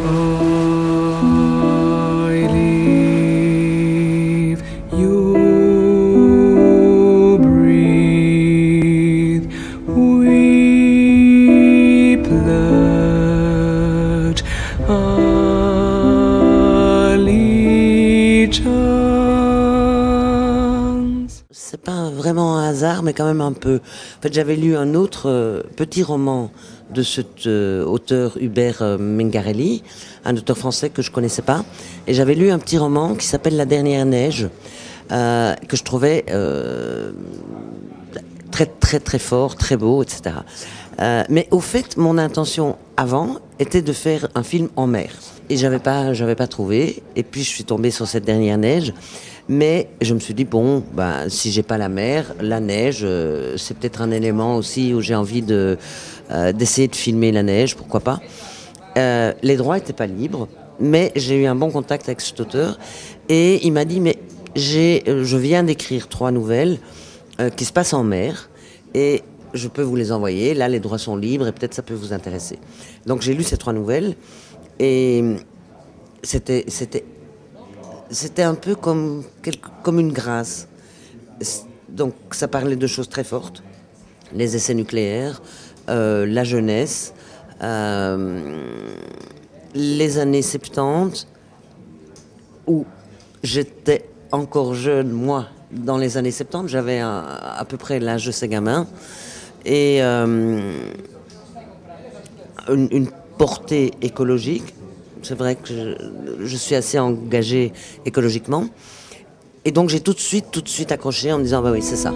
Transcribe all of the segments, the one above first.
I leave you breathe, we pledge allegiance. C'est pas vraiment un hasard, mais quand même un peu. En fait, j'avais lu un autre petit roman de cet auteur Hubert Mingarelli, un auteur français que je connaissais pas, et j'avais lu un petit roman qui s'appelle La Dernière Neige, que je trouvais très très très fort, très beau, etc. Mais au fait, mon intention avant était de faire un film en mer, et j'avais pas trouvé. Et puis je suis tombé sur Cette Dernière Neige. Mais je me suis dit, bon, bah, si j'ai pas la mer, la neige, c'est peut-être un élément aussi où j'ai envie d'essayer de filmer la neige, pourquoi pas. Les droits n'étaient pas libres, mais j'ai eu un bon contact avec cet auteur. Et il m'a dit, mais je viens d'écrire 3 nouvelles qui se passent en mer, et je peux vous les envoyer. Là, les droits sont libres, et peut-être ça peut vous intéresser. Donc j'ai lu ces 3 nouvelles, et c'était un peu comme une grâce. Donc ça parlait de choses très fortes. Les essais nucléaires, la jeunesse, les années 70, où j'étais encore jeune, moi, dans les années 70, j'avais à peu près l'âge de ces gamins, et une portée écologique. C'est vrai que je suis assez engagé écologiquement. Et donc j'ai tout de suite accroché en me disant, bah oui, c'est ça.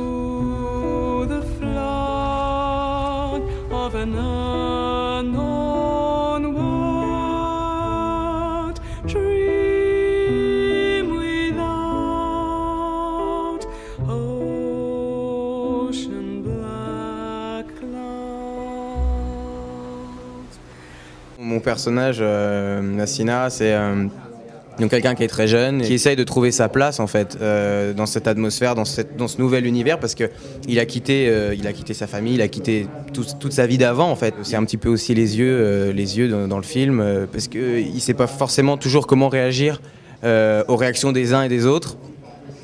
Mon personnage, Nassina, c'est donc quelqu'un qui est très jeune, qui essaye de trouver sa place en fait dans cette atmosphère, dans ce nouvel univers, parce que il a quitté sa famille, il a quitté toute sa vie d'avant en fait. C'est un petit peu aussi les yeux dans le film, parce que il sait pas forcément toujours comment réagir aux réactions des uns et des autres,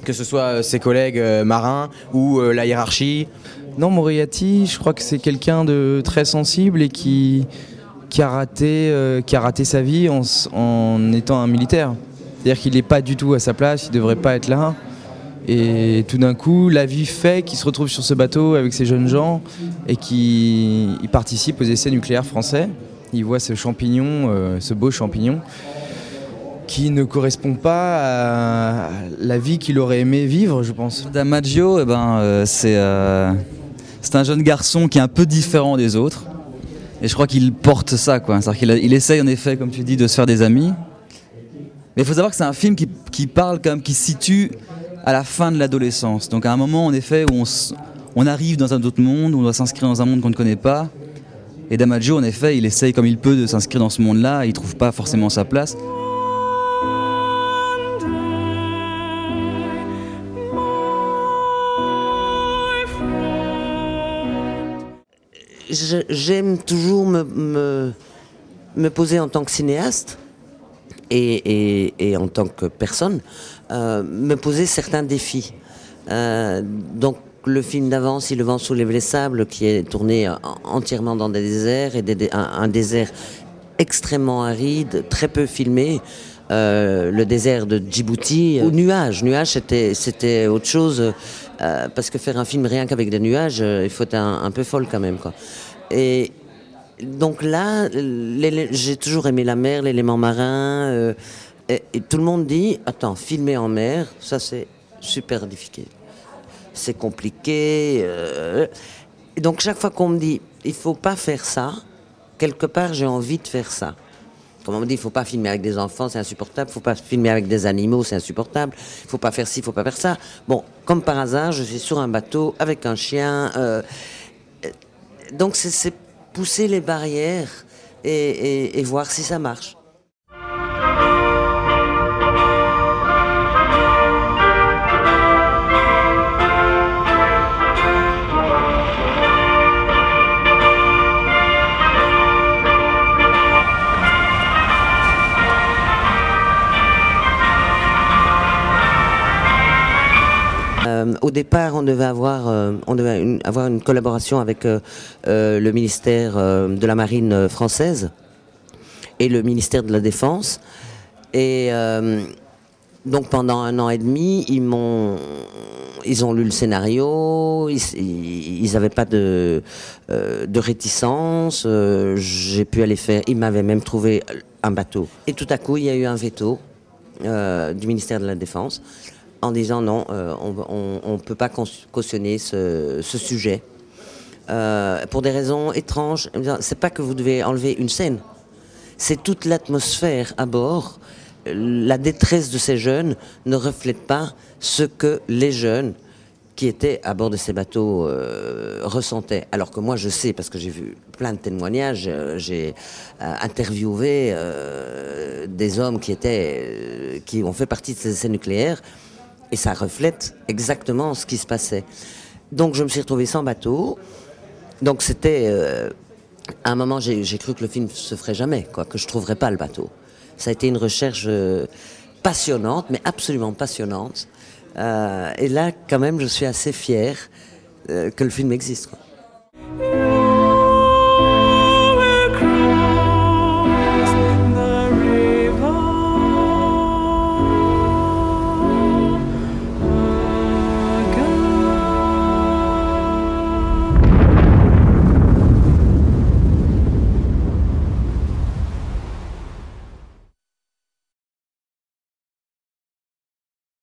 que ce soit ses collègues marins ou la hiérarchie. Non, Moriarty, je crois que c'est quelqu'un de très sensible et qui a raté sa vie en étant un militaire. C'est-à-dire qu'il n'est pas du tout à sa place, il ne devrait pas être là. Et tout d'un coup, la vie fait qu'il se retrouve sur ce bateau avec ces jeunes gens et qu'il participe aux essais nucléaires français. Il voit ce champignon, ce beau champignon, qui ne correspond pas à la vie qu'il aurait aimé vivre, je pense. Damaggio, c'est un jeune garçon qui est un peu différent des autres. Et je crois qu'il porte ça, quoi. C'est-à-dire qu'il essaye, en effet, comme tu dis, de se faire des amis. Mais il faut savoir que c'est un film qui parle, quand même, qui se situe à la fin de l'adolescence. Donc à un moment, en effet, où on arrive dans un autre monde, où on doit s'inscrire dans un monde qu'on ne connaît pas. Et Damaggio, en effet, il essaye comme il peut de s'inscrire dans ce monde-là. Il ne trouve pas forcément sa place. J'aime toujours me poser en tant que cinéaste et en tant que personne, me poser certains défis. Donc le film d'avant, Si le vent soulève les sables, qui est tourné entièrement dans des déserts, et un désert extrêmement aride, très peu filmé. Le désert de Djibouti, ou Nuages. Nuages, c'était autre chose, parce que faire un film rien qu'avec des nuages, il faut être un peu folle quand même, quoi. Et donc là, j'ai toujours aimé la mer, l'élément marin, et tout le monde dit, attends, filmer en mer, ça c'est super difficile. C'est compliqué. Et donc chaque fois qu'on me dit, il faut pas faire ça, quelque part j'ai envie de faire ça. Comme on me dit, il ne faut pas filmer avec des enfants, c'est insupportable. Il ne faut pas filmer avec des animaux, c'est insupportable. Il ne faut pas faire ci, il ne faut pas faire ça. Bon, comme par hasard, je suis sur un bateau avec un chien. Donc c'est pousser les barrières et voir si ça marche. Au départ, on devait avoir une collaboration avec le ministère de la Marine française et le ministère de la Défense. Et donc pendant 1 an et demi, ils ont lu le scénario, ils n'avaient pas de réticence. J'ai pu aller faire. Ils m'avaient même trouvé un bateau. Et tout à coup, il y a eu un veto du ministère de la Défense en disant non, on ne peut pas cautionner ce sujet. Pour des raisons étranges. C'est pas que vous devez enlever une scène, c'est toute l'atmosphère à bord. La détresse de ces jeunes ne reflète pas ce que les jeunes qui étaient à bord de ces bateaux ressentaient. Alors que moi je sais, parce que j'ai vu plein de témoignages, j'ai interviewé des hommes qui ont fait partie de ces essais nucléaires, et ça reflète exactement ce qui se passait. Donc je me suis retrouvé sans bateau. Donc c'était... à un moment j'ai cru que le film se ferait jamais, quoi, que je trouverais pas le bateau. Ça a été une recherche passionnante, mais absolument passionnante. Et là, quand même, je suis assez fier que le film existe, quoi.